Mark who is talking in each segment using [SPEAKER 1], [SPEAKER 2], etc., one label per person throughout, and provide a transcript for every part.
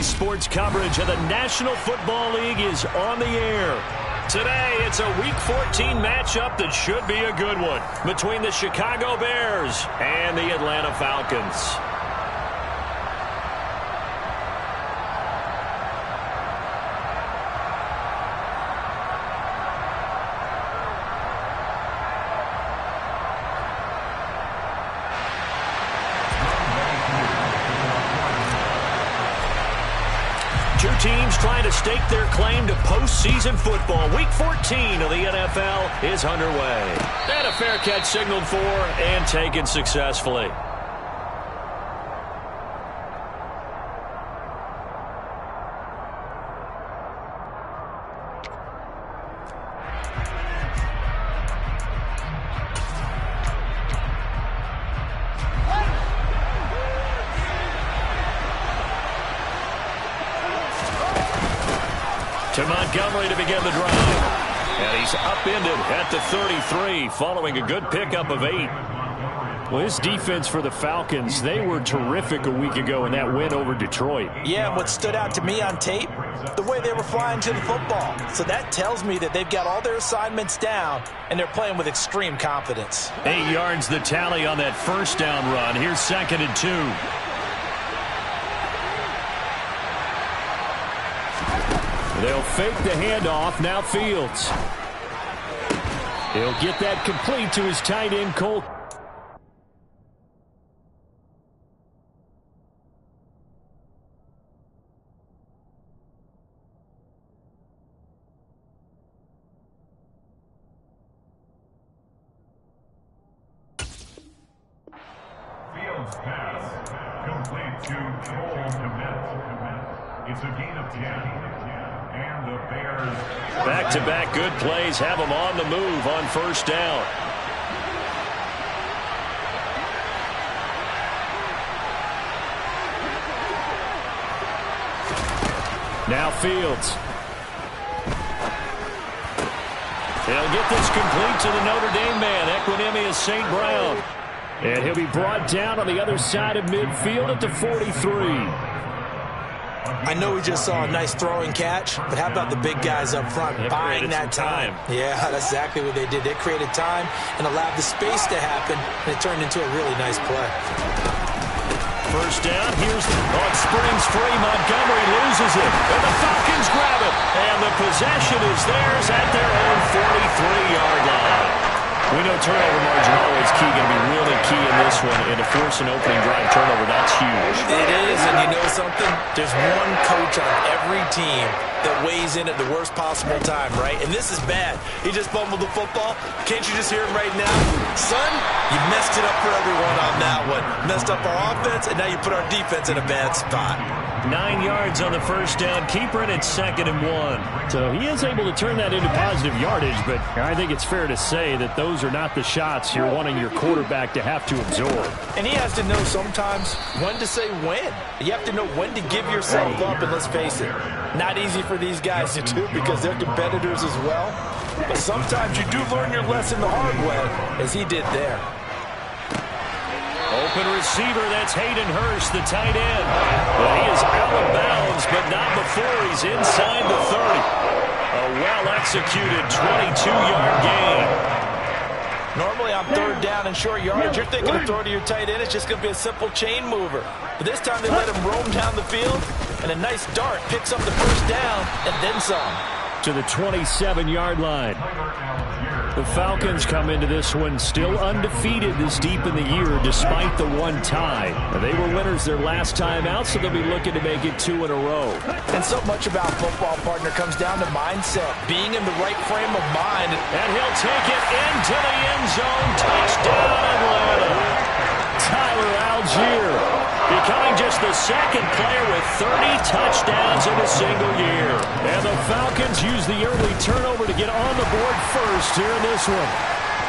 [SPEAKER 1] sports coverage of the National Football League is on the air. Today, it's a Week 14 matchup that should be a good one between the Chicago Bears and the Atlanta Falcons. Two teams trying to stake their claim to postseason football. Week 14 of the NFL is underway. And a fair catch signaled for and taken successfully. To Montgomery to begin the drive. And he's upended at the 33 following a good pickup of 8.
[SPEAKER 2] Well, this defense for the Falcons, they were terrific a week ago in that win over Detroit.
[SPEAKER 3] Yeah, and what stood out to me on tape, the way they were flying to the football. So that tells me that they've got all their assignments down, and they're playing with extreme confidence.
[SPEAKER 1] 8 yards the tally on that first down run. Here's 2nd and 2.
[SPEAKER 2] They'll fake the handoff. Now Fields. He'll get that complete to his tight end, Cole.
[SPEAKER 4] Fields pass complete to Cole Kmet. It's a gain of 10. And the Bears.
[SPEAKER 1] Back-to-back good plays have them on the move on first down.
[SPEAKER 2] Now Fields.
[SPEAKER 1] He'll get this complete to the Notre Dame man, Equinemius St. Brown.
[SPEAKER 2] And he'll be brought down on the other side of midfield at the 43.
[SPEAKER 3] I know we just saw a nice throwing catch, but how about the big guys up front buying that time? Yeah, that's exactly what they did. They created time and allowed the space to happen, and it turned into a really nice play.
[SPEAKER 1] First down, here's on springs free. Montgomery loses it, and the Falcons grab it. And the possession is theirs at their own 43-yard line. We know turnover margin always key, going to be really key in this one, and to force an opening drive turnover, that's huge.
[SPEAKER 3] It is, and you know something? There's one coach on every team that weighs in at the worst possible time, right? And this is bad. He just fumbled the football. Can't you just hear him right now? Son, you messed it up for everyone on that one. Messed up our offense, and now you put our defense in a bad spot.
[SPEAKER 1] 9 yards on the first down. Keeper it at 2nd and 1.
[SPEAKER 2] So he is able to turn that into positive yardage, but I think it's fair to say that those are not the shots you're wanting your quarterback to have to absorb.
[SPEAKER 3] And he has to know sometimes when to say when. You have to know when to give yourself up, and let's face it, not easy for these guys to do because they're competitors as well. But sometimes you do learn your lesson the hard way, as he did there.
[SPEAKER 1] Open receiver, that's Hayden Hurst, the tight end. Well, he is out of bounds, but not before he's inside the 30. A well-executed 22-yard gain.
[SPEAKER 3] Normally on third down and short yardage, you're thinking of throw to your tight end. It's just going to be a simple chain mover. But this time they let him roam down the field, and a nice dart picks up the first down and then some.
[SPEAKER 2] To the 27-yard line. The Falcons come into this one still undefeated this deep in the year despite the one tie. They were winners their last time out, so they'll be looking to make it 2 in a row.
[SPEAKER 3] And so much about football, partner, comes down to mindset, being in the right frame of mind.
[SPEAKER 1] And he'll take it into the end zone. Touchdown, Atlanta. Tyler Algier becoming just the second player with 30 touchdowns in a single year. And the Falcons use the early turnover to get on the board first here in this one.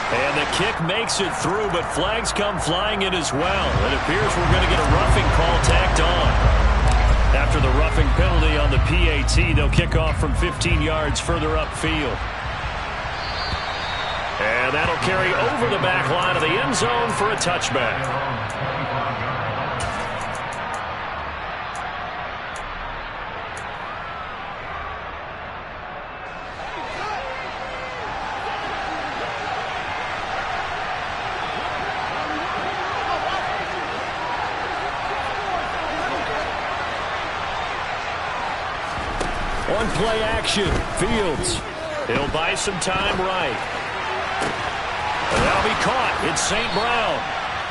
[SPEAKER 1] And the kick makes it through, but flags come flying in as well. It appears we're going to get a roughing call tacked on. After the roughing penalty on the PAT, they'll kick off from 15 yards further upfield. And that'll carry over the back line of the end zone for a touchback.
[SPEAKER 2] On play action, Fields.
[SPEAKER 1] He'll buy some time right. And that'll be caught. It's St. Brown.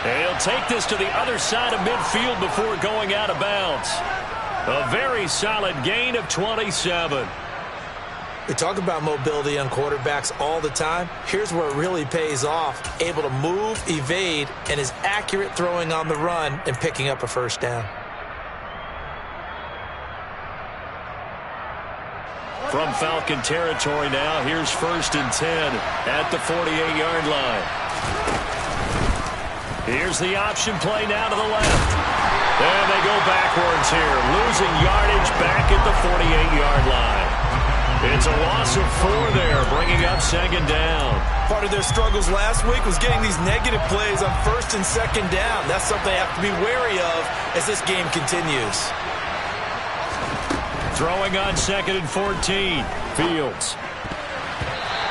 [SPEAKER 1] And he'll take this to the other side of midfield before going out of bounds. A very solid gain of 27.
[SPEAKER 3] We talk about mobility on quarterbacks all the time. Here's where it really pays off. Able to move, evade, and is accurate throwing on the run and picking up a first down.
[SPEAKER 1] From Falcon territory now, here's 1st and 10 at the 48-yard line. Here's the option play now to the left. And they go backwards here, losing yardage back at the 48-yard line. It's a loss of 4 there, bringing up 2nd down.
[SPEAKER 3] Part of their struggles last week was getting these negative plays on 1st and 2nd down. That's something they have to be wary of as this game continues.
[SPEAKER 1] Throwing on 2nd and 14. Fields.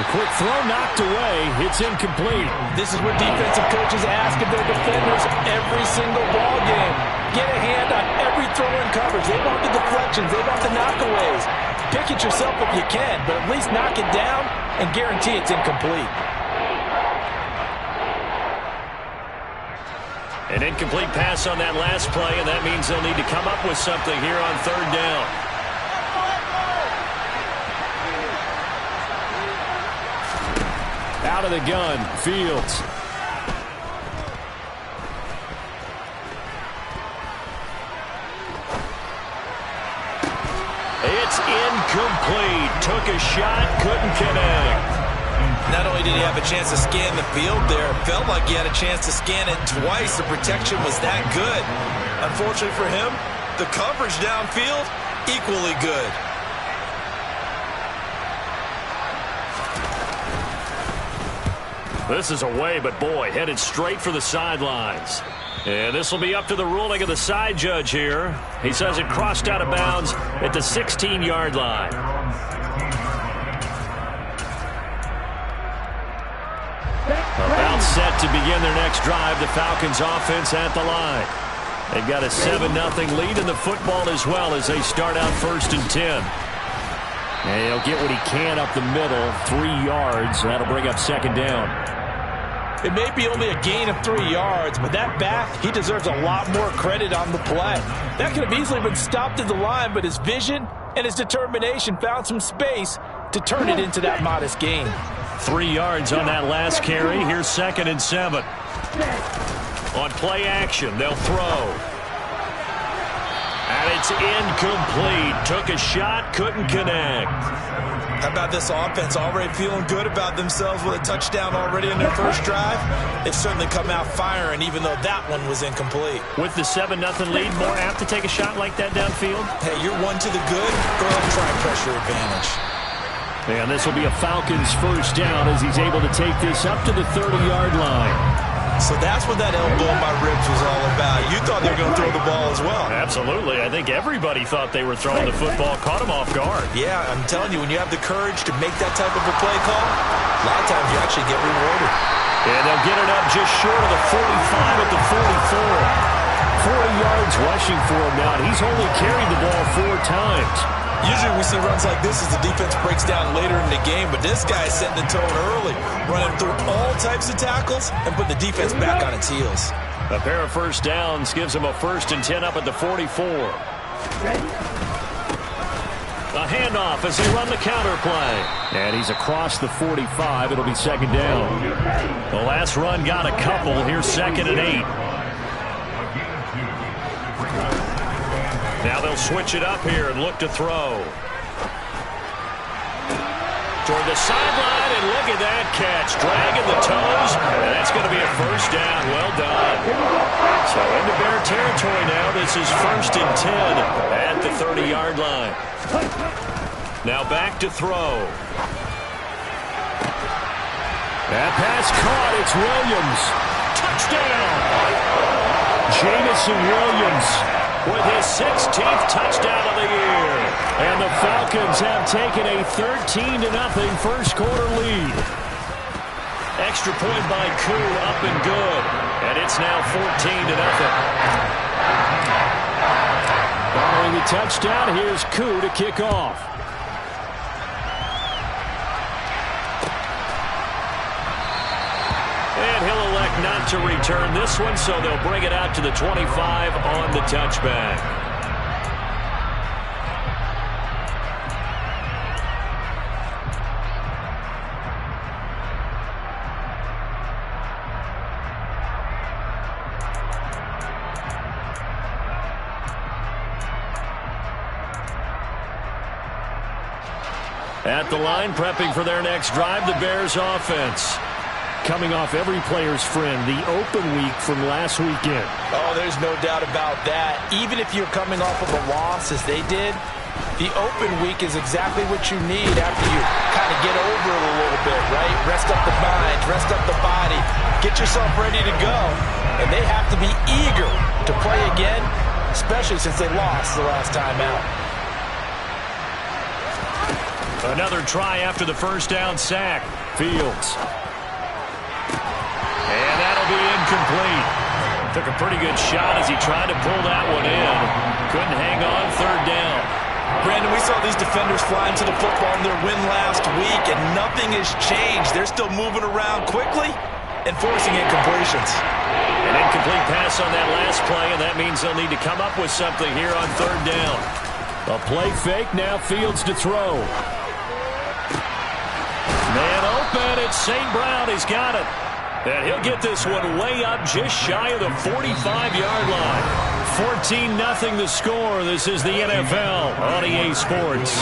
[SPEAKER 2] The quick throw knocked away. It's incomplete.
[SPEAKER 3] This is what defensive coaches ask of their defenders every single ball game. Get a hand on every throw in coverage. They want the deflections. They want the knockaways. Pick it yourself if you can, but at least knock it down and guarantee it's incomplete.
[SPEAKER 1] An incomplete pass on that last play, and that means they'll need to come up with something here on 3rd down.
[SPEAKER 2] Out of the gun, Fields.
[SPEAKER 1] It's incomplete. Took a shot, couldn't connect.
[SPEAKER 3] Not only did he have a chance to scan the field there, it felt like he had a chance to scan it twice. The protection was that good. Unfortunately for him, the coverage downfield, equally good.
[SPEAKER 1] This is away, but boy, headed straight for the sidelines. And this will be up to the ruling of the side judge here. He says it crossed out of bounds at the 16-yard line. About set to begin their next drive, the Falcons offense at the line. They've got a 7-0 lead in the football as well as they start out 1st and 10.
[SPEAKER 2] And he'll get what he can up the middle, 3 yards. That'll bring up 2nd down.
[SPEAKER 3] It may be only a gain of 3 yards, but that back, he deserves a lot more credit on the play. That could have easily been stopped at the line, but his vision and his determination found some space to turn it into that modest gain.
[SPEAKER 1] 3 yards on that last carry. Here's 2nd and 7. On play action, they'll throw. And it's incomplete. Took a shot, couldn't connect.
[SPEAKER 3] How about this offense already feeling good about themselves with a touchdown already in their first drive? They've certainly come out firing, even though that one was incomplete.
[SPEAKER 1] With the 7-0 lead, more apt to take a shot like that downfield?
[SPEAKER 3] Hey, you're 1 to the good. Go ahead and try pressure advantage.
[SPEAKER 2] And this will be a Falcons 1st down as he's able to take this up to the 30-yard line.
[SPEAKER 3] So that's what that elbow in my ribs was all about. You thought they were going to throw the ball as well.
[SPEAKER 1] Absolutely. I think everybody thought they were throwing the football, caught him off guard.
[SPEAKER 3] Yeah, I'm telling you, when you have the courage to make that type of a play call, a lot of times you actually get rewarded.
[SPEAKER 1] And they'll get it up just short of the 45 at the 44. 40 yards rushing for him now, and he's only carried the ball 4 times.
[SPEAKER 3] Usually we see runs like this as the defense breaks down later in the game, but this guy is setting the tone early, running through all types of tackles and put the defense back on its heels.
[SPEAKER 1] A pair of 1st downs gives him a 1st and 10 up at the 44. A handoff as they run the counter play.
[SPEAKER 2] And he's across the 45. It'll be 2nd down.
[SPEAKER 1] The last run got a couple. Here's 2nd and 8. Now they'll switch it up here and look to throw. Toward the sideline, and look at that catch. Dragging the toes, and that's going to be a 1st down. Well done. So into Bear territory now. This is 1st and 10 at the 30-yard line. Now back to throw.
[SPEAKER 2] That pass caught. It's Williams.
[SPEAKER 1] Touchdown!
[SPEAKER 2] Jamison Williams
[SPEAKER 1] with his 16th touchdown of the year.
[SPEAKER 2] And the Falcons have taken a 13-0 first quarter lead.
[SPEAKER 1] Extra point by Koo, up and good. And it's now 14-0.
[SPEAKER 2] Following the touchdown, here's Koo to kick off. not to return this one, so they'll bring it out to the 25 on the touchback. At the line, prepping for their next drive, the Bears offense. Coming off every player's friend, the open week from last weekend.
[SPEAKER 3] Oh, there's no doubt about that. Even if you're coming off of a loss as they did, the open week is exactly what you need after you kind of get over it a little bit, right? Rest up the mind, rest up the body, get yourself ready to go. And they have to be eager to play again, especially since they lost the last time out.
[SPEAKER 2] Another try after the first down sack. Fields. And that'll be incomplete. Took a pretty good shot as he tried to pull that one in. Couldn't hang on third down.
[SPEAKER 3] Brandon, we saw these defenders flying to the football in their win last week, and nothing has changed. They're still moving around quickly and forcing incompletions.
[SPEAKER 2] An incomplete pass on that last play, and that means they'll need to come up with something here on third down. A play fake, now Fields to throw. Man open, it's St. Brown. He's got it. And he'll get this one way up just shy of the 45-yard line. 14-0 the score. This is the NFL on EA Sports.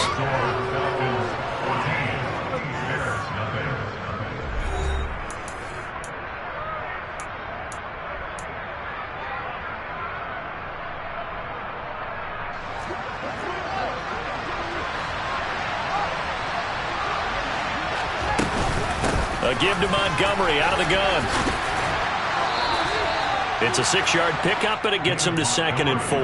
[SPEAKER 2] A give to Montgomery out of the gun. It's a 6-yard pickup, and it gets him to 2nd and 4.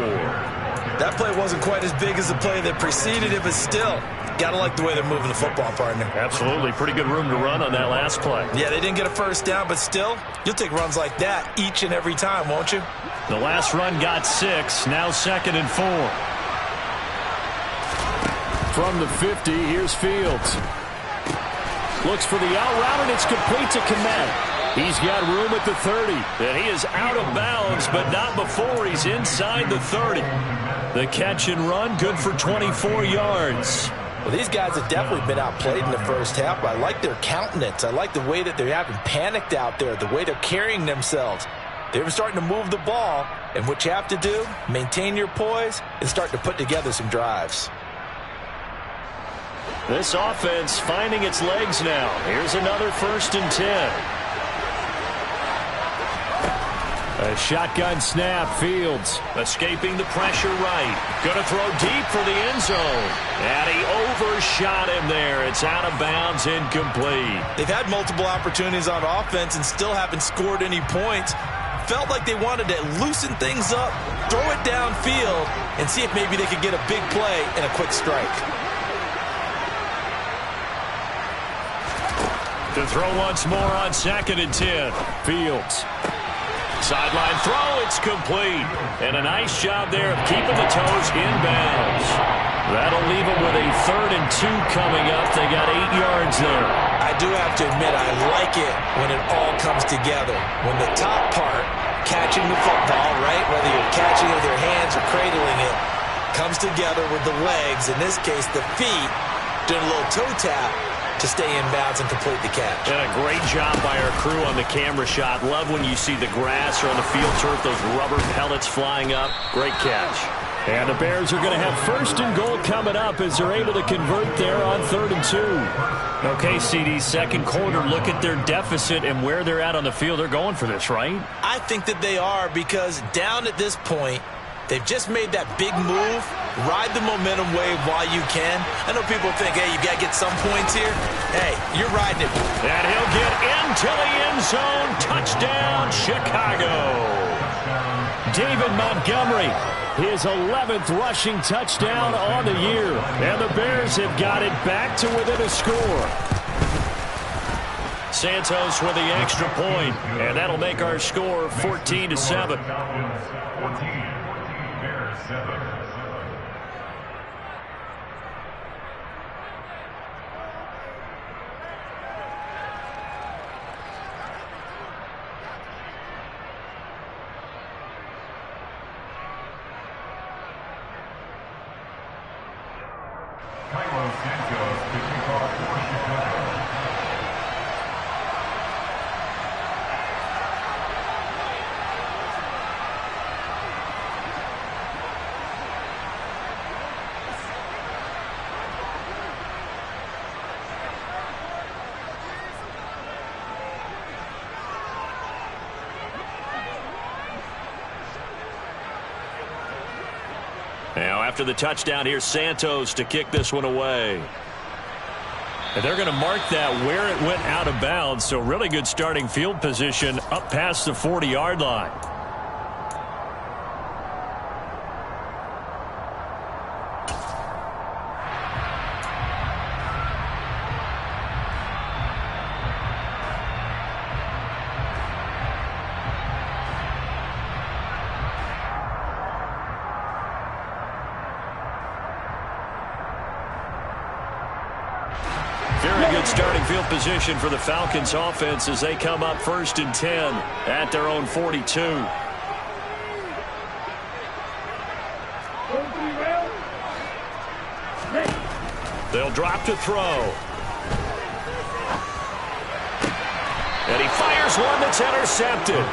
[SPEAKER 3] That play wasn't quite as big as the play that preceded it, but still, got to like the way they're moving the football, partner.
[SPEAKER 2] Absolutely. Pretty good room to run on that last play.
[SPEAKER 3] Yeah, they didn't get a first down, but still, you'll take runs like that each and every time, won't you?
[SPEAKER 2] The last run got 6, now 2nd and 4. From the 50, here's Fields. Looks for the out route, and it's complete to Kmet. He's got room at the 30. And he is out of bounds, but not before he's inside the 30. The catch and run, good for 24 yards.
[SPEAKER 3] Well, these guys have definitely been outplayed in the first half, but I like their countenance. I like the way that they haven't panicked out there, the way they're carrying themselves. They're starting to move the ball, and what you have to do, maintain your poise, and start to put together some drives.
[SPEAKER 2] This offense finding its legs now. Here's another 1st and 10. A shotgun snap. Fields escaping the pressure right. Going to throw deep for the end zone. And he overshot him there. It's out of bounds, incomplete.
[SPEAKER 3] They've had multiple opportunities on offense and still haven't scored any points. Felt like they wanted to loosen things up, throw it downfield, and see if maybe they could get a big play and a quick strike.
[SPEAKER 2] To throw once more on 2nd and 10. Fields. Sideline throw, it's complete. And a nice job there of keeping the toes in bounds. That'll leave them with a 3rd and 2 coming up. They got 8 yards there.
[SPEAKER 3] I do have to admit, I like it when it all comes together. When the top part, catching the football, right, whether you're catching it with your hands or cradling it, comes together with the legs, in this case the feet, doing a little toe tap to stay in bounds and complete the catch.
[SPEAKER 2] And a great job by our crew on the camera shot. Love when you see the grass or on the field turf, those rubber pellets flying up. Great catch. And the Bears are going to have 1st and goal coming up as they're able to convert there on 3rd and 2. Okay, CD, second quarter, look at their deficit and where they're at on the field. They're going for this, right?
[SPEAKER 3] I think that they are, because down at this point, they've just made that big move. Ride the momentum wave while you can. I know people think, hey, you got to get some points here. Hey, you're riding it.
[SPEAKER 2] And he'll get into the end zone. Touchdown, Chicago. David Montgomery, his 11th rushing touchdown on the year. And the Bears have got it back to within a score. Santos with the extra point, and that'll make our score 14-7.
[SPEAKER 4] 14, Bears 7.
[SPEAKER 1] After the touchdown, here's Santos to kick this one away.
[SPEAKER 2] And they're going to mark that where it went out of bounds, so really good starting field position up past the 40-yard line. Very good starting field position for the Falcons offense as they come up 1st and 10 at their own 42. They'll drop to throw. And he fires one that's intercepted.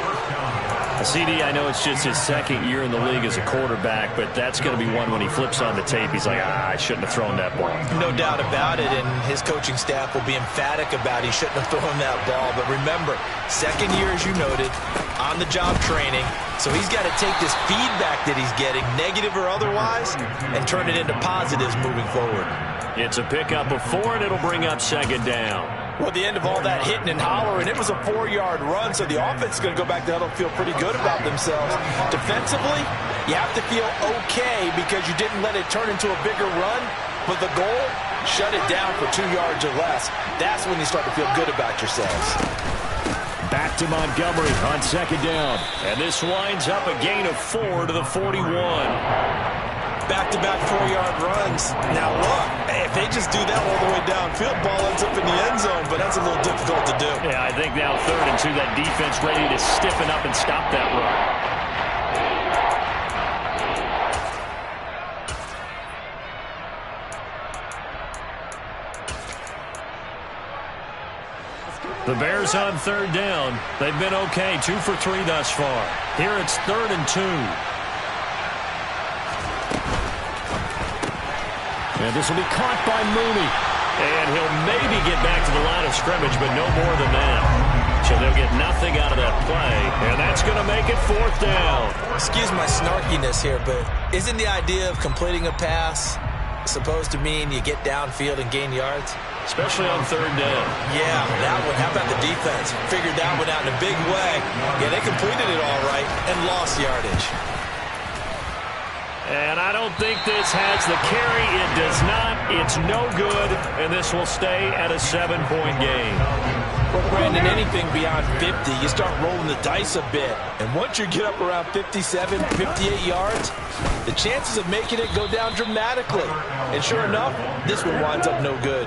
[SPEAKER 2] CD, I know it's just his 2nd year in the league as a quarterback, but that's going to be one when he flips on the tape. He's like, I shouldn't have thrown that ball.
[SPEAKER 3] No doubt about it, and his coaching staff will be emphatic about he shouldn't have thrown that ball. But remember, 2nd year, as you noted, on-the-job training. So he's got to take this feedback that he's getting, negative or otherwise, and turn it into positives moving forward.
[SPEAKER 2] It's a pickup of 4, and it'll bring up 2nd down.
[SPEAKER 3] Well, at the end of all that hitting and hollering, it was a 4-yard run, so the offense is going to go back to huddle and feel pretty good about themselves. Defensively, you have to feel okay because you didn't let it turn into a bigger run, but the goal, shut it down for 2 yards or less. That's when you start to feel good about yourselves.
[SPEAKER 2] Back to Montgomery on 2nd down. And this winds up a gain of 4 to the 41.
[SPEAKER 3] Back-to-back 4-yard runs. Now look, if they just do that all the way downfield, ball ends up in the end zone, but that's a little difficult to do.
[SPEAKER 2] Yeah, I think now 3rd and 2, that defense ready to stiffen up and stop that run. The Bears on 3rd down. They've been okay, 2 for 3 thus far. Here it's 3rd and 2. And this will be caught by Mooney. And he'll maybe get back to the line of scrimmage, but no more than that. So they'll get nothing out of that play, and that's going to make it 4th down.
[SPEAKER 3] Excuse my snarkiness here, but isn't the idea of completing a pass supposed to mean you get downfield and gain yards?
[SPEAKER 2] Especially on 3rd down.
[SPEAKER 3] Yeah, that one. How about the defense? Figured that one out in a big way. Yeah, they completed it all right and lost yardage.
[SPEAKER 2] And I don't think this has the carry. It does not. It's no good, and this will stay at a 7-point game.
[SPEAKER 3] Well, Brandon, anything beyond 50, you start rolling the dice a bit. And once you get up around 57, 58 yards, the chances of making it go down dramatically. And sure enough, this one winds up no good.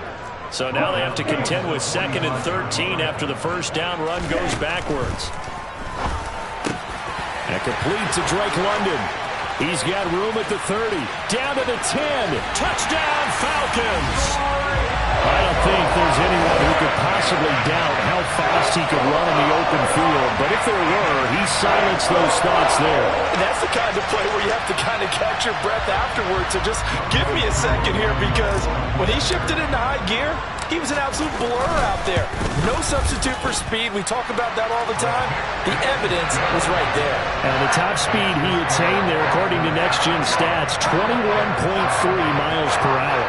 [SPEAKER 2] So now they have to contend with 2nd and 13 after the 1st down run goes backwards. And complete to Drake London. He's got room at the 30. Down to the 10. Touchdown, Falcons! I don't think there's anyone who could possibly doubt how fast he could run in the open field. But if there were, he silenced those thoughts there.
[SPEAKER 3] That's the kind of play where you have to kind of catch your breath afterwards. So just give me a second here, because when he shifted into high gear, he was an absolute blur out there. No substitute for speed. We talk about that all the time. The evidence was right there.
[SPEAKER 2] And the top speed he attained there, according to Next Gen Stats, 21.3 miles per hour.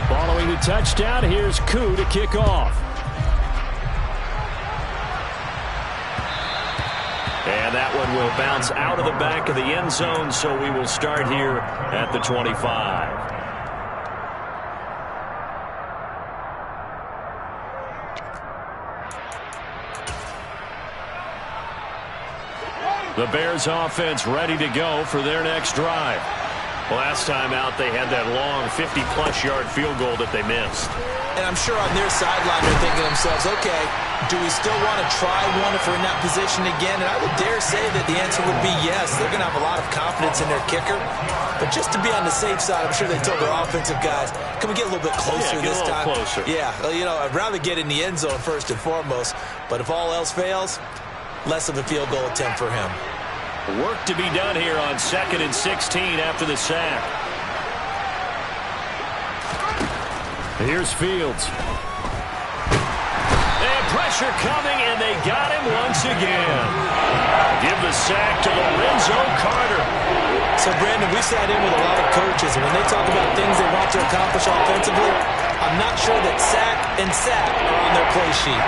[SPEAKER 2] Following the touchdown, here's Koo to kick off. And that one will bounce out of the back of the end zone, so we will start here at the 25. The Bears offense ready to go for their next drive. Last time out, they had that long 50-plus yard field goal that they missed.
[SPEAKER 3] And I'm sure on their sideline they're thinking to themselves, okay, do we still want to try one if we're in that position again? And I would dare say that the answer would be yes. They're going to have a lot of confidence in their kicker. But just to be on the safe side, I'm sure they told their offensive guys, can we get a little bit closer this time?
[SPEAKER 2] Closer.
[SPEAKER 3] Yeah, you know, I'd rather get in the end zone first and foremost. But if all else fails, less of a field goal attempt for him.
[SPEAKER 2] Work to be done here on 2nd and 16 after the sack. Here's Fields. And pressure coming, and they got him once again. Give the sack to Lorenzo Carter.
[SPEAKER 3] So, Brandon, we sat in with a lot of coaches, and when they talk about things they want to accomplish offensively, I'm not sure that sack and sack are on their play sheet.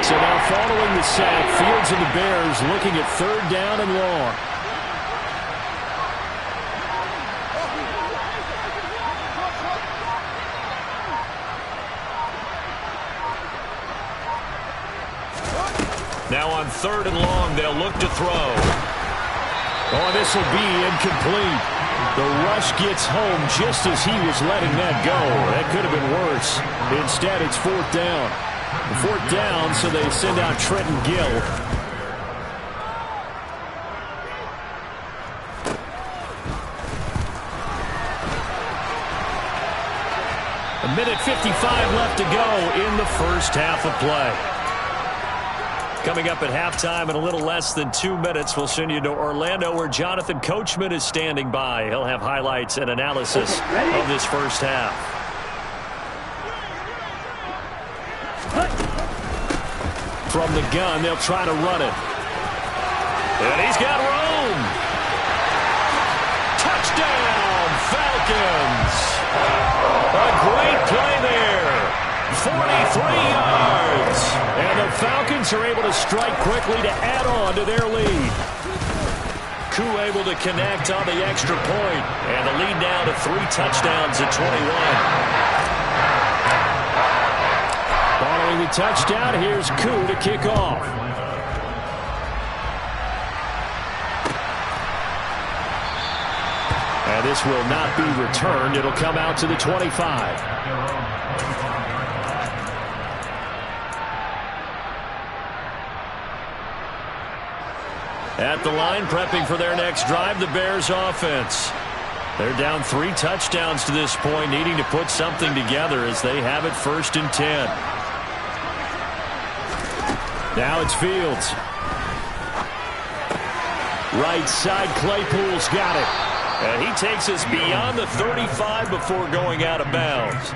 [SPEAKER 2] So now following the sack, Fields and the Bears looking at 3rd down and long. Now on 3rd and long, they'll look to throw. Oh, this will be incomplete. The rush gets home just as he was letting that go. That could have been worse. Instead, it's 4th down. 4th down, so they send out Trenton Gill. A minute 55 left to go in the first half of play. Coming up at halftime in a little less than 2 minutes, we'll send you to Orlando where Jonathan Coachman is standing by. He'll have highlights and analysis of this first half. From the gun, they'll try to run it. And he's got room. Touchdown, Falcons. A great play there. 43 yards. And the Falcons are able to strike quickly to add on to their lead. Koo able to connect on the extra point. And the lead now to 3 touchdowns at 21. Following the touchdown, here's Koo to kick off. And this will not be returned. It'll come out to the 25. At the line, prepping for their next drive, the Bears offense. They're down 3 touchdowns to this point, needing to put something together as they have it 1st and 10. Now it's Fields. Right side, Claypool's got it. And he takes us beyond the 35 before going out of bounds.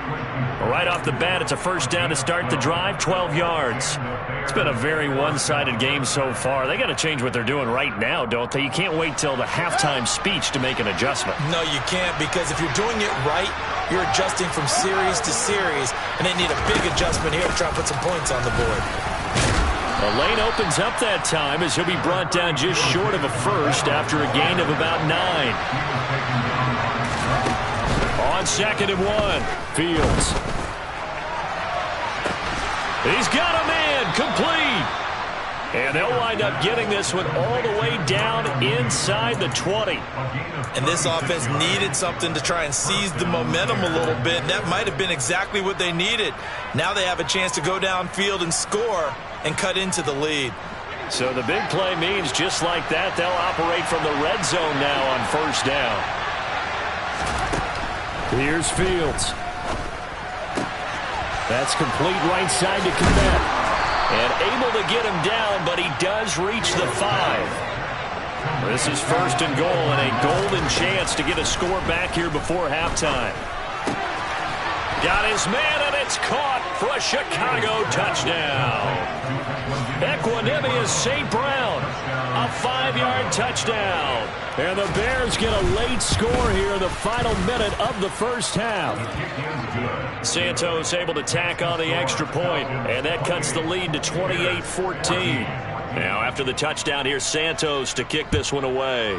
[SPEAKER 2] Right off the bat, it's a 1st down to start the drive, 12 yards. It's been a very one-sided game so far. They got to change what they're doing right now, don't they? You can't wait till the halftime speech to make an adjustment.
[SPEAKER 3] No, you can't, because if you're doing it right, you're adjusting from series to series, and they need a big adjustment here to try to put some points on the board.
[SPEAKER 2] The lane opens up that time as he'll be brought down just short of a 1st after a gain of about 9. On 2nd and 1, Fields. He's got a man, complete. And they'll wind up getting this one all the way down inside the 20.
[SPEAKER 3] And this offense needed something to try and seize the momentum a little bit. That might have been exactly what they needed. Now they have a chance to go downfield and score and cut into the lead.
[SPEAKER 2] So the big play means just like that, they'll operate from the red zone now on 1st down. Here's Fields. That's complete right side to Kmet. And able to get him down, but he does reach the 5. This is 1st and goal and a golden chance to get a score back here before halftime. Got his man, and it's caught for a Chicago touchdown. Equanimous St. Brown, a 5-yard touchdown. And the Bears get a late score here in the final minute of the first half. Santos able to tack on the extra point, and that cuts the lead to 28-14. Now after the touchdown, here's Santos to kick this one away.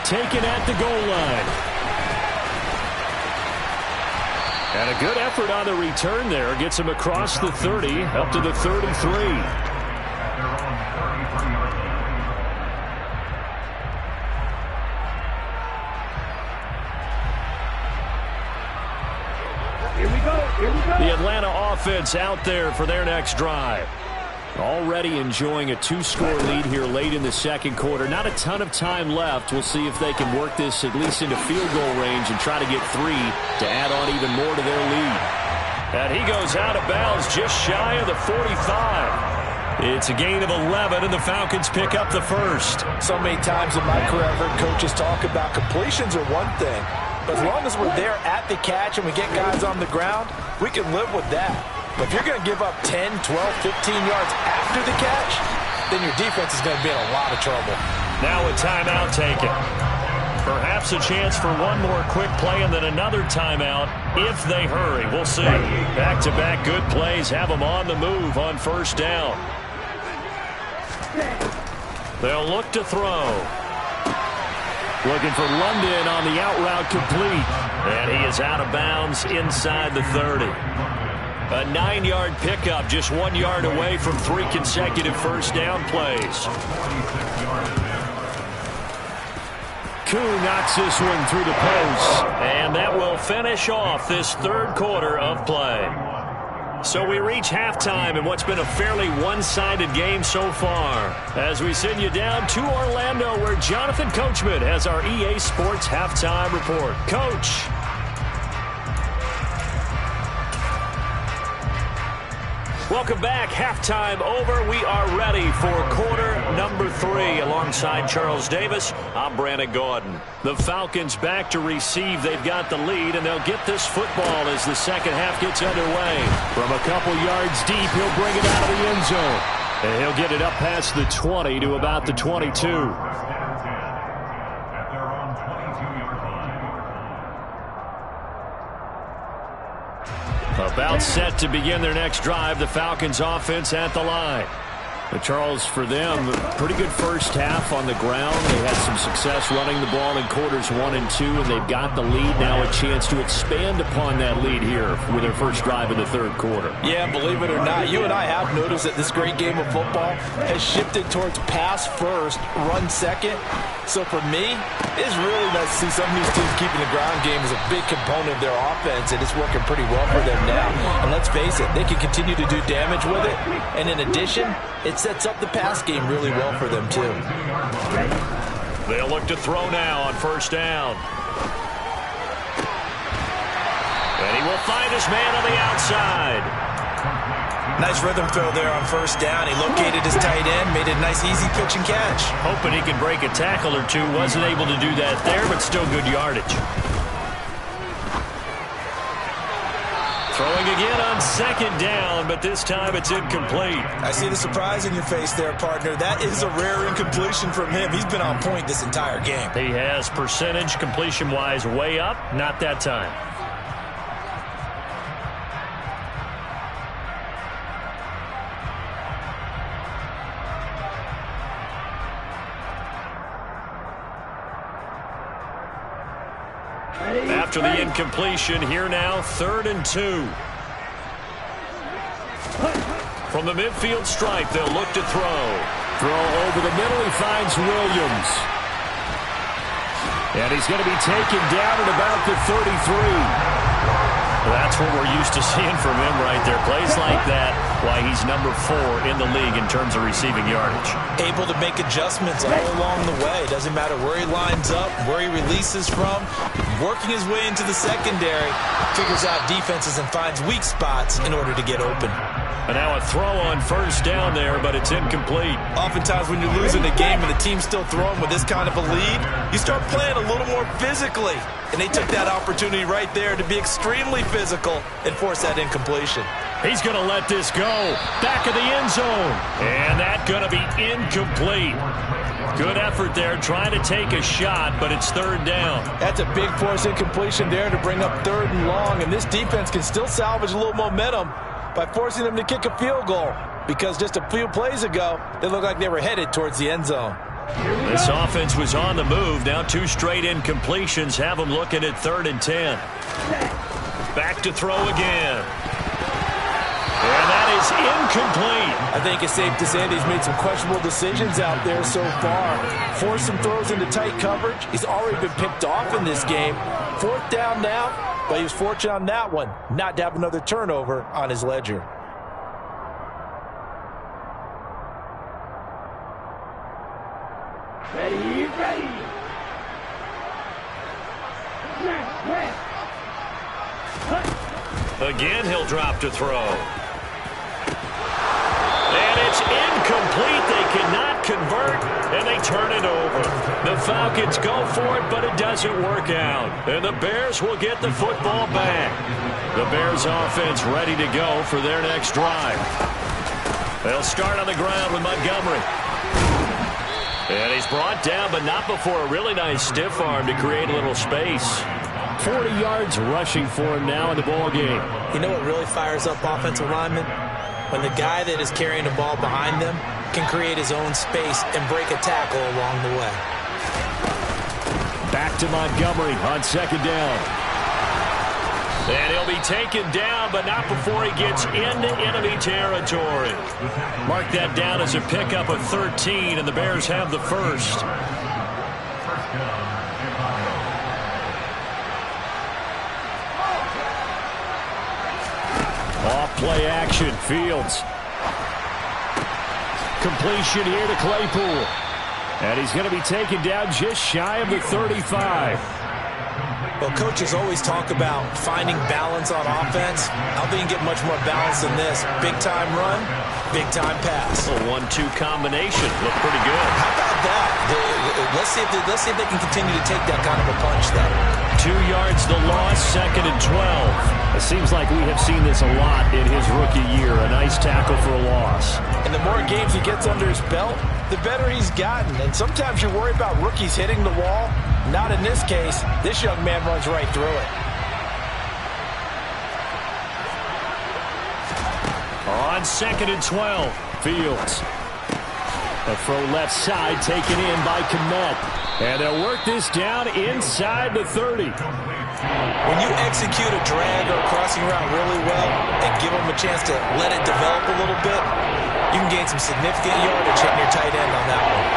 [SPEAKER 2] Taken at the goal line. And a good effort on the return there. Gets him across the 30, up to the 33. The Atlanta offense out there for their next drive. Already enjoying a 2-score lead here late in the second quarter. Not a ton of time left. We'll see if they can work this at least into field goal range and try to get 3 to add on even more to their lead. And he goes out of bounds just shy of the 45. It's a gain of 11, and the Falcons pick up the first.
[SPEAKER 3] So many times in my career, I've heard coaches talk about completions are one thing. But as long as we're there at the catch and we get guys on the ground, we can live with that. But if you're going to give up 10, 12, 15 yards after the catch, then your defense is going to be in a lot of trouble.
[SPEAKER 2] Now a timeout taken. Perhaps a chance for one more quick play and then another timeout if they hurry. We'll see. Back-to-back good plays have them on the move on first down. They'll look to throw. Looking for London on the out route complete. And he is out of bounds inside the 30. A 9-yard pickup, just 1 yard away from 3 consecutive first down plays. Koo knocks this one through the post. And that will finish off this third quarter of play. So we reach halftime in what's been a fairly one-sided game so far. As we send you down to Orlando, where Jonathan Coachman has our EA Sports Halftime Report. Coach. Welcome back. Halftime over. We are ready for quarter number 3. Alongside Charles Davis, I'm Brandon Gordon. The Falcons back to receive. They've got the lead, and they'll get this football as the second half gets underway. From a couple yards deep, he'll bring it out of the end zone. And he'll get it up past the 20 to about the 22. About set to begin their next drive, the Falcons offense at the line. But Charles, for them, pretty good first half on the ground. They had some success running the ball in quarters 1 and 2, and they've got the lead. Now a chance to expand upon that lead here with their first drive in the third quarter.
[SPEAKER 3] Yeah, believe it or not, you and I have noticed that this great game of football has shifted towards pass first, run second. So for me, it's really nice to see some of these teams keeping the ground game as a big component of their offense, and it's working pretty well for them now. And let's face it, they can continue to do damage with it. And in addition, it sets up the pass game really well for them, too.
[SPEAKER 2] They'll look to throw now on first down. And he will find his man on the outside.
[SPEAKER 3] Nice rhythm throw there on first down. He located his tight end, made a nice easy pitch and catch.
[SPEAKER 2] Hoping he can break a tackle or two. Wasn't able to do that there, but still good yardage. Throwing again on second down, but this time it's incomplete.
[SPEAKER 3] I see the surprise in your face there, partner. That is a rare incompletion from him. He's been on point this entire game.
[SPEAKER 2] He has percentage completion-wise way up, not that time. After the incompletion, here now, 3rd and 2. From the midfield stripe, they'll look to throw. Throw over the middle, he finds Williams. And he's going to be taken down at about the 33. That's what we're used to seeing from him right there. Plays like that, why he's number 4 in the league in terms of receiving yardage.
[SPEAKER 3] Able to make adjustments all along the way. Doesn't matter where he lines up, where he releases from. Working his way into the secondary, figures out defenses and finds weak spots in order to get open.
[SPEAKER 2] And now a throw on first down there, but it's incomplete.
[SPEAKER 3] Oftentimes when you're losing a game and the team's still throwing with this kind of a lead, you start playing a little more physically. And they took that opportunity right there to be extremely physical and force that incompletion.
[SPEAKER 2] He's going to let this go. Back of the end zone. And that's going to be incomplete. Good effort there, trying to take a shot, but it's 3rd down.
[SPEAKER 3] That's a big force incompletion there to bring up 3rd and long. And this defense can still salvage a little momentum by forcing them to kick a field goal, because just a few plays ago, they looked like they were headed towards the end zone.
[SPEAKER 2] This offense was on the move. Now 2 straight incompletions have them looking at 3rd and 10. Back to throw again. And that is incomplete.
[SPEAKER 3] I think it's safe to say that he's made some questionable decisions out there so far. Forced some throws into tight coverage. He's already been picked off in this game. 4th down now. But he was fortunate on that one, not to have another turnover on his ledger.
[SPEAKER 5] Ready.
[SPEAKER 2] Again, he'll drop to throw. And it's
[SPEAKER 1] incomplete. They cannot convert, and they turn it over. The Falcons go for it, but it doesn't work out. And the Bears will get the football back. The Bears offense ready to go for their next drive. They'll start on the ground with Montgomery. And he's brought down, but not before a really nice stiff arm to create a little space. 40 yards rushing for him now in the ball game.
[SPEAKER 3] You know what really fires up offensive linemen? When the guy that is carrying the ball behind them can create his own space and break a tackle along the way.
[SPEAKER 2] Back to Montgomery on second down.
[SPEAKER 1] And he'll be taken down, but not before he gets into enemy territory. Mark that down as a pickup of 13, and the Bears have the first.
[SPEAKER 2] Off play action, Fields. Completion here to Claypool. And he's going to be taken down just shy of the 35.
[SPEAKER 3] Well, coaches always talk about finding balance on offense. I don't think you can get much more balance than this. Big-time run, big-time pass.
[SPEAKER 1] A 1-2 combination. Looked pretty good.
[SPEAKER 3] How about that? Let's see if they can continue to take that kind of a punch, though.
[SPEAKER 2] 2 yards the loss, 2nd and 12. It seems like we have seen this a lot in his rookie year. A nice tackle for a loss.
[SPEAKER 3] And the more games he gets under his belt, the better he's gotten. And sometimes you're worried about rookies hitting the wall. Not in this case. This young man runs right through it.
[SPEAKER 2] On 2nd and 12, Fields. A throw left side taken in by Kmet. And they'll work this down inside the 30.
[SPEAKER 3] When you execute a drag or a crossing route really well and give them a chance to let it develop a little bit, you can gain some significant yardage hitting your tight end on that one.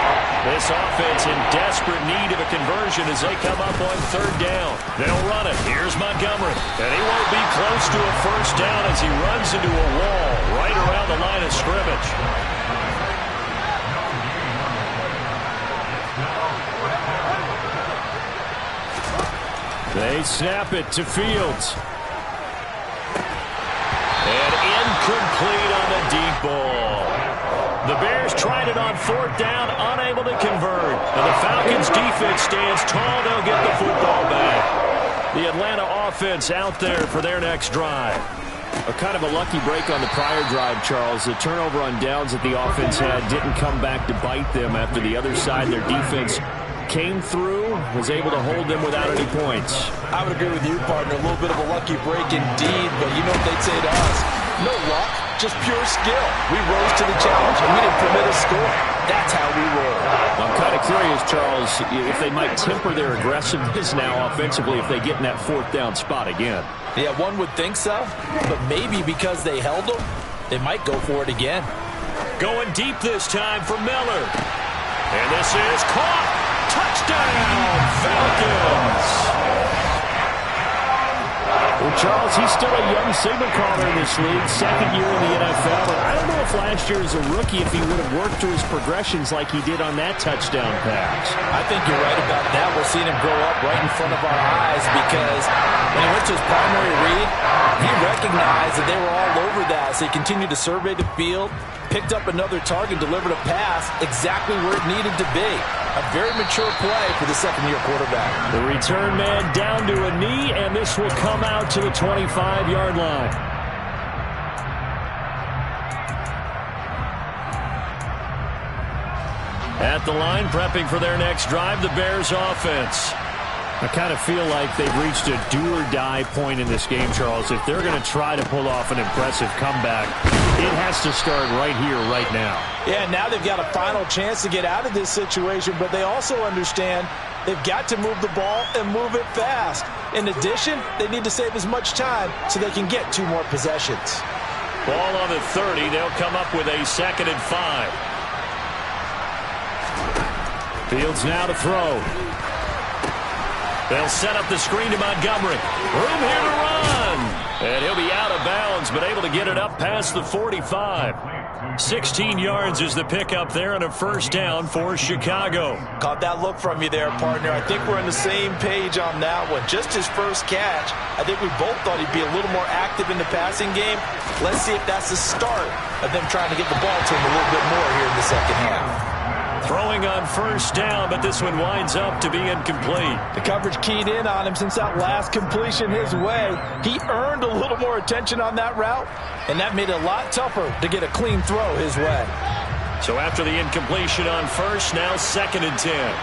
[SPEAKER 1] This offense in desperate need of a conversion as they come up on 3rd down. They'll run it. Here's Montgomery. And he won't be close to a first down as he runs into a wall right around the line of scrimmage.
[SPEAKER 2] They snap it to Fields.
[SPEAKER 1] And incomplete on the deep ball. The Bears tried it on 4th down, unable to convert. And the Falcons' defense stands tall. They'll get the football back. The Atlanta offense out there for their next drive.
[SPEAKER 2] A kind of a lucky break on the prior drive, Charles. The turnover on downs that the offense had didn't come back to bite them after the other side. Their defense came through, was able to hold them without any points.
[SPEAKER 3] I would agree with you, partner. A little bit of a lucky break indeed, but you know what they'd say to us? No luck, just pure skill. We rose to the challenge, and we didn't permit a score. That's how we roll.
[SPEAKER 2] I'm kind of curious, Charles, if they might temper their aggressiveness now offensively if they get in that 4th down spot again.
[SPEAKER 3] Yeah, one would think so, but maybe because they held them, they might go for it again.
[SPEAKER 1] Going deep this time for Miller. And this is caught. Touchdown, Falcons!
[SPEAKER 2] Well, Charles, he's still a young signal caller in this league, 2nd year in the NFL. And I don't know if last year as a rookie, if he would have worked through his progressions like he did on that touchdown pass.
[SPEAKER 3] I think you're right about that. We're seeing him grow up right in front of our eyes because when he went to his primary read, he recognized that they were all over that. So he continued to survey the field, picked up another target, delivered a pass exactly where it needed to be. A very mature play for the 2nd-year quarterback.
[SPEAKER 2] The return man down to a knee, and this will come out to the 25-yard line.
[SPEAKER 1] At the line, prepping for their next drive, the Bears offense.
[SPEAKER 2] I kind of feel like they've reached a do-or-die point in this game, Charles. If they're going to try to pull off an impressive comeback, it has to start right here, right now.
[SPEAKER 3] Yeah, now they've got a final chance to get out of this situation, but they also understand they've got to move the ball and move it fast. In addition, they need to save as much time so they can get 2 more possessions.
[SPEAKER 1] Ball on the 30. They'll come up with a 2nd and 5.
[SPEAKER 2] Fields now to throw.
[SPEAKER 1] They'll set up the screen to Montgomery. Room here to run. And he'll be out of bounds
[SPEAKER 2] Fields, but able to get it up past the 45. 16 yards is the pickup there and a first down for Chicago.
[SPEAKER 3] Caught that look from you there, partner. I think we're on the same page on that one. Just his first catch, I think we both thought he'd be a little more active in the passing game. Let's see if that's the start of them trying to get the ball to him a little bit more here in the second half.
[SPEAKER 2] Throwing on first down, but this one winds up to be incomplete.
[SPEAKER 3] The coverage keyed in on him since that last completion his way. He earned a little more attention on that route, and that made it a lot tougher to get a clean throw his way.
[SPEAKER 2] So after the incompletion on first, now 2nd and 10.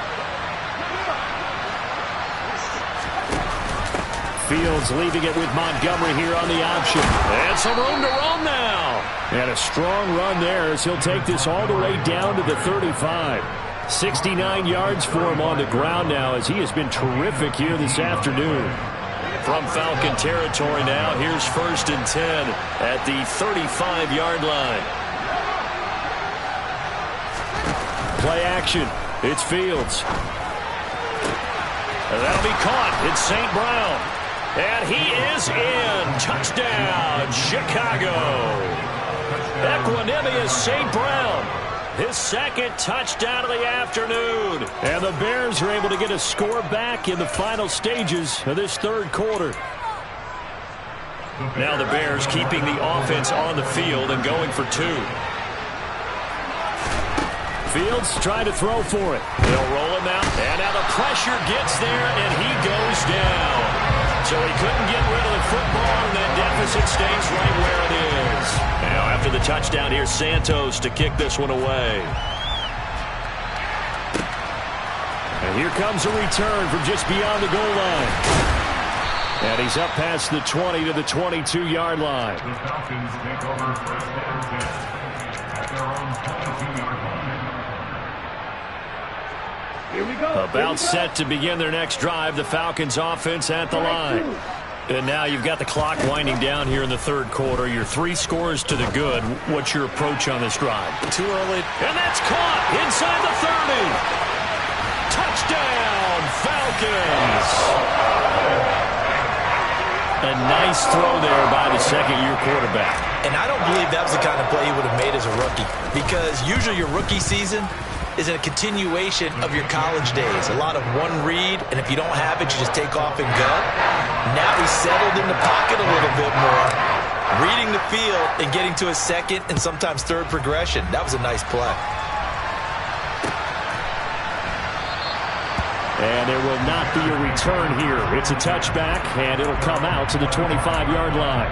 [SPEAKER 2] Fields leaving it with Montgomery here on the option. And some room to run now. And a strong run there as he'll take this all the way down to the 35. 69 yards for him on the ground now as he has been terrific here this afternoon. From Falcon territory now, here's 1st and 10 at the 35-yard line. Play action. It's Fields. And that'll be caught. It's St. Brown. And he is in. Touchdown, Chicago. Equanimous St. Brown. His 2nd touchdown of the afternoon. And the Bears are able to get a score back in the final stages of this 3rd quarter. Now the Bears keeping the offense on the field and going for 2. Fields trying to throw for it. They'll roll him out. And now the pressure gets there, and he goes down. So he couldn't get rid of the football, and that deficit stays right where it is. Now after the touchdown, here's Santos to kick this one away. And here comes a return from just beyond the goal line. And he's up past the 20 to the 22-yard line.
[SPEAKER 4] The Falcons take over 1st and 10 at their own 22-yard line. Here we go.
[SPEAKER 2] About set to begin their next drive. The Falcons offense at the line. And now you've got the clock winding down here in the 3rd quarter. Your 3 scores to the good. What's your approach on this drive?
[SPEAKER 3] Too early.
[SPEAKER 2] And that's caught inside the 30. Touchdown, Falcons. A nice throw there by the 2nd-year quarterback.
[SPEAKER 3] And I don't believe that was the kind of play he would have made as a rookie, because usually your rookie season is a continuation of your college days. A lot of one read, and if you don't have it, you just take off and go. Now he's settled in the pocket a little bit more, reading the field and getting to his 2nd and sometimes 3rd progression. That was a nice play.
[SPEAKER 2] And there will not be a return here. It's a touchback, and it'll come out to the 25-yard line.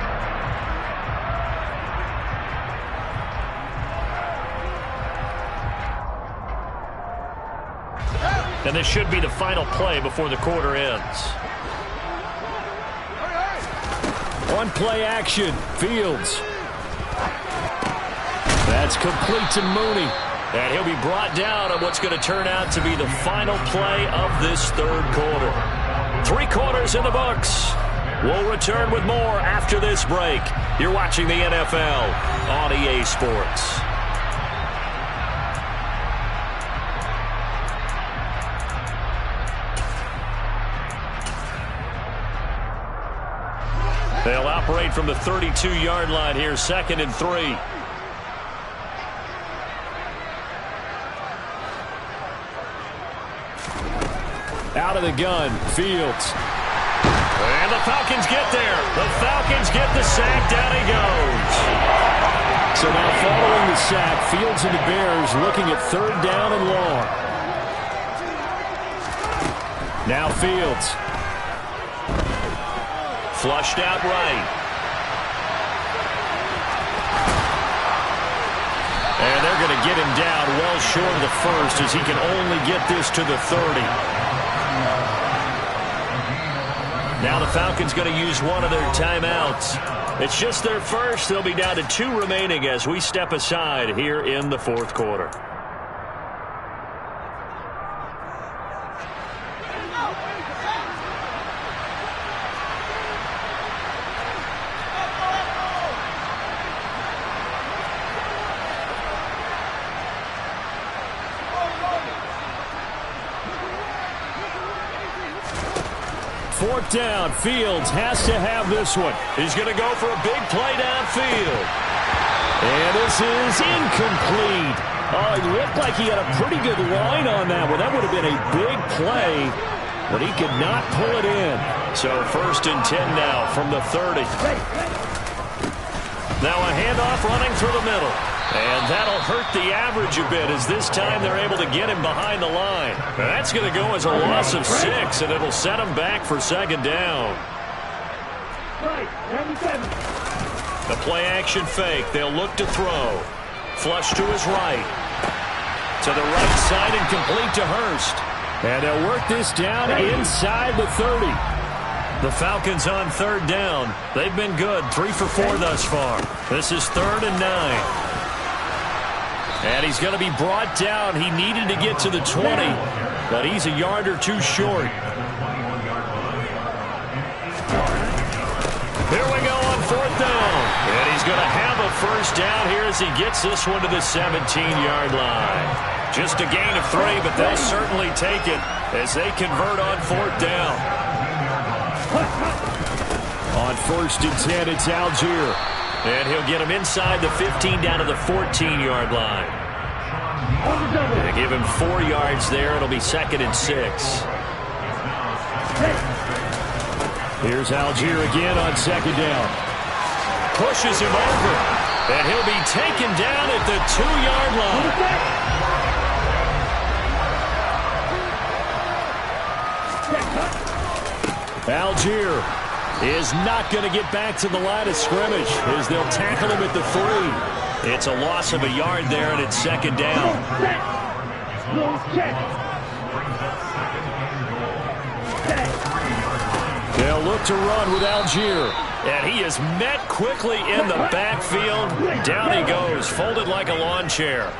[SPEAKER 2] And this should be the final play before the quarter ends. On play action, Fields. That's complete to Mooney. And he'll be brought down on what's going to turn out to be the final play of this 3rd quarter. 3 quarters in the books. We'll return with more after this break. You're watching the NFL on EA Sports. They'll operate from the 32-yard line here, 2nd and 3. Out of the gun, Fields. And the Falcons get there. The Falcons get the sack. Down he goes. So now following the sack, Fields and the Bears looking at 3rd down and long. Now Fields. Flushed out right. And they're going to get him down well short of the 1st as he can only get this to the 30. Now the Falcons going to use one of their timeouts. It's just their first. They'll be down to 2 remaining as we step aside here in the 4th quarter. Fourth down, Fields has to have this one. He's going to go for a big play field. And this is incomplete. Oh, it looked like he had a pretty good line on that one. That would have been a big play, but he could not pull it in. So 1st and 10 now from the 30. Now a handoff running through the middle. And that'll hurt the average a bit as this time they're able to get him behind the line. That's going to go as a loss of 6, and it'll set him back for 2nd down. The play action fake. They'll look to throw. Flush to his right. To the right side and complete to Hurst. And they'll work this down inside the 30. The Falcons on 3rd down. They've been good. 3 for 4 thus far. This is 3rd and 9. And he's going to be brought down. He needed to get to the 20, but he's a yard or 2 short. Here we go on 4th down. And he's going to have a 1st down here as he gets this one to the 17-yard line. Just a gain of 3, but they'll certainly take it as they convert on 4th down. On 1st and 10, it's Algier. And he'll get him inside the 15 down to the 14-yard line. They give him 4 yards there. It'll be 2nd and 6. Here's Algier again on 2nd down. Pushes him over. And he'll be taken down at the 2-yard line. Algier is not going to get back to the line of scrimmage as they'll tackle him at the 3. It's a loss of a yard there, and it's 2nd down. They'll look to run with Algier. And he is met quickly in the backfield. Down he goes, folded like a lawn chair.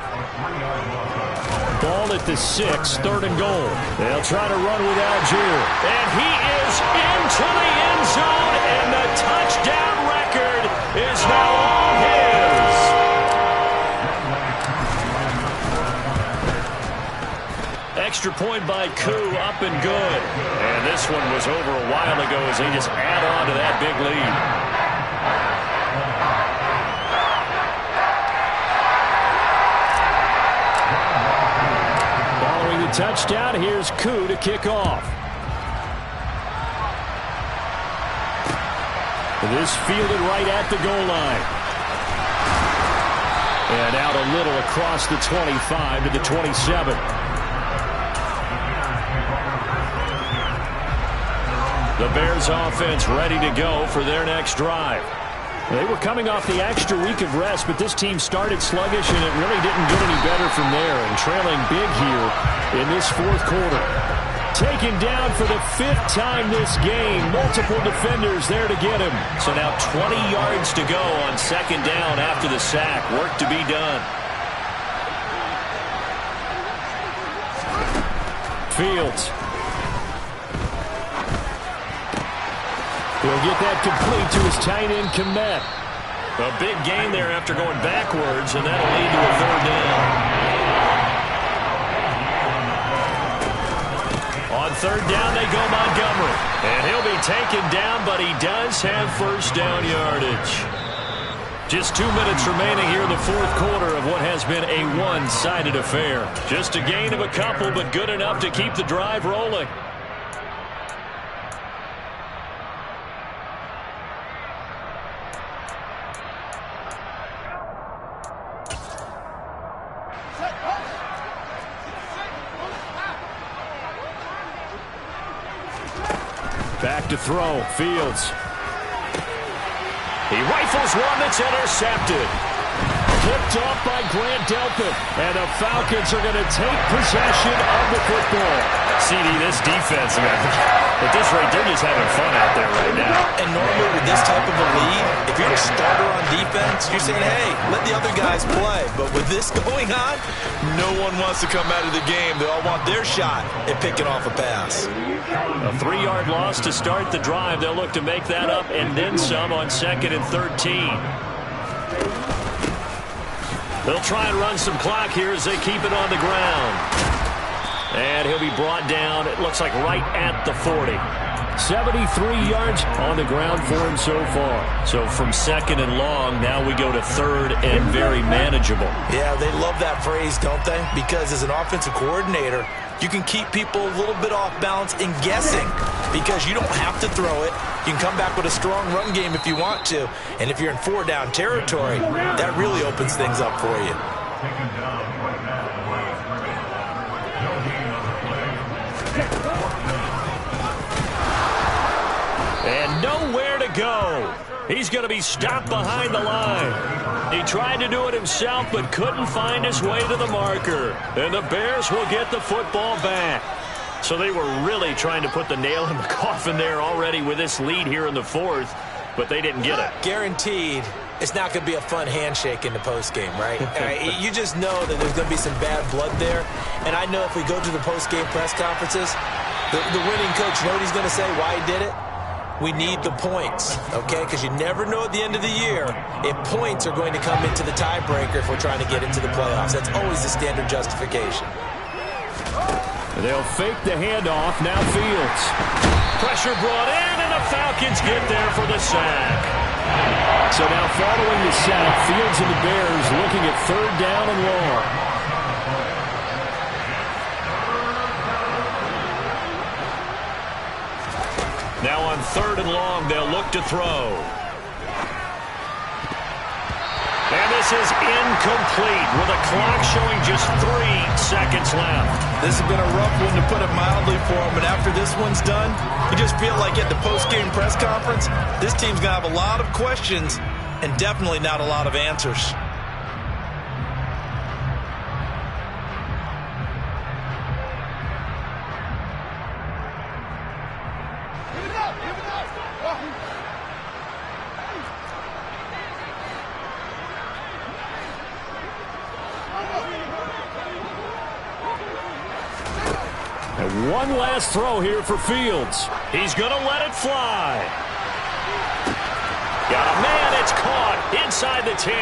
[SPEAKER 2] Ball at the 6, 3rd and goal. They'll try to run with Algier. And he is into the end zone, and the touchdown record is now all his. Extra point by Koo, up and good. And this one was over a while ago as they just add on to that big lead. Touchdown. Here's Koo to kick off. This fielded right at the goal line. And out a little across the 25 to the 27. The Bears offense ready to go for their next drive. They were coming off the extra week of rest, but this team started sluggish, and it really didn't get any better from there, and trailing big here in this 4th quarter. Taken down for the 5th time this game. Multiple defenders there to get him. So now 20 yards to go on 2nd down after the sack. Work to be done. Fields. He'll get that complete to his tight end, Kmet. A big gain there after going backwards, and that'll lead to a 3rd down. On 3rd down, they go Montgomery. And he'll be taken down, but he does have 1st down yardage. Just 2 minutes remaining here in the 4th quarter of what has been a one-sided affair. Just a gain of a couple, but good enough to keep the drive rolling. Back to throw. Fields. He rifles one that's intercepted. Picked off by Grant Delpit. And the Falcons are going to take possession of the football. CD, this defense, man, at this rate, they're just having fun out there right now.
[SPEAKER 3] And normally with this type of a lead, if you're a starter on defense, you're saying, hey, let the other guys play. But with this going on, no one wants to come out of the game. They all want their shot at picking off a pass.
[SPEAKER 2] A 3-yard loss to start the drive. They'll look to make that up and then some on 2nd and 13. They'll try and run some clock here as they keep it on the ground. And he'll be brought down, it looks like right at the 40. 73 yards on the ground for him so far.
[SPEAKER 1] So from second and long, now we go to third and very manageable.
[SPEAKER 3] Yeah, they love that phrase, don't they? Because as an offensive coordinator, you can keep people a little bit off balance and guessing because you don't have to throw it. You can come back with a strong run game if you want to. And if you're in 4-down territory, that really opens things up for you.
[SPEAKER 4] Taken down by Madden line of scrimmage. No gain on the play. Fourth down.
[SPEAKER 1] And nowhere to go. He's going to be stopped behind the line. He tried to do it himself but couldn't find his way to the marker. And the Bears will get the football back. So they were really trying to put the nail in the coffin there already with this lead here in the fourth, but they didn't get it.
[SPEAKER 3] Guaranteed it's not going to be a fun handshake in the postgame, right? You just know that there's going to be some bad blood there. And I know if we go to the postgame press conferences, the winning coach, you know what he's going to say, why he did it? We need the points, okay? Because you never know at the end of the year if points are going to come into the tiebreaker if we're trying to get into the playoffs. That's always the standard justification.
[SPEAKER 2] They'll fake the handoff. Now Fields.
[SPEAKER 1] Pressure brought in, and the Falcons get there for the sack.
[SPEAKER 2] So now following the sack, Fields and the Bears looking at third down and long.
[SPEAKER 1] Now on third and long, they'll look to throw. And this is incomplete with a clock showing just 3 seconds left.
[SPEAKER 3] This has been a rough one, to put it mildly, for him. But after this one's done, you just feel like at the post-game press conference, this team's going to have a lot of questions and definitely not a lot of answers.
[SPEAKER 2] And one last throw here for Fields.
[SPEAKER 1] He's going to let it fly. Got a man, it's caught inside the 10.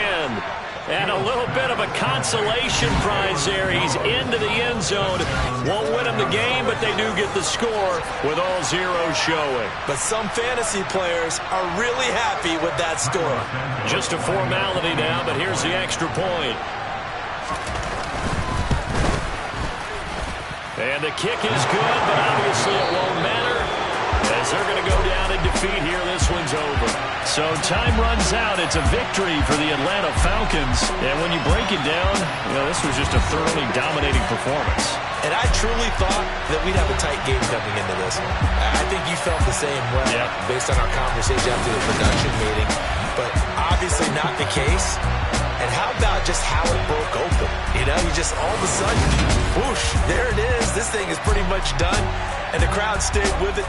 [SPEAKER 1] And a little bit of a consolation prize there. He's into the end zone. Won't win him the game, but they do get the score with all zeros showing.
[SPEAKER 3] But some fantasy players are really happy with that score.
[SPEAKER 1] Just a formality now, but here's the extra point. And the kick is good, but obviously it won't matter as they're going to go down in defeat here. This one's over. So time runs out. It's a victory for the Atlanta Falcons. And when you break it down, this was just a thoroughly dominating performance.
[SPEAKER 3] And I truly thought that we'd have a tight game coming into this one. I think you felt the same way based on our conversation after the production meeting. But obviously not the case. And how about just how it broke open? You just all of a sudden, whoosh, there it is. This thing is pretty much done. And the crowd stayed with it.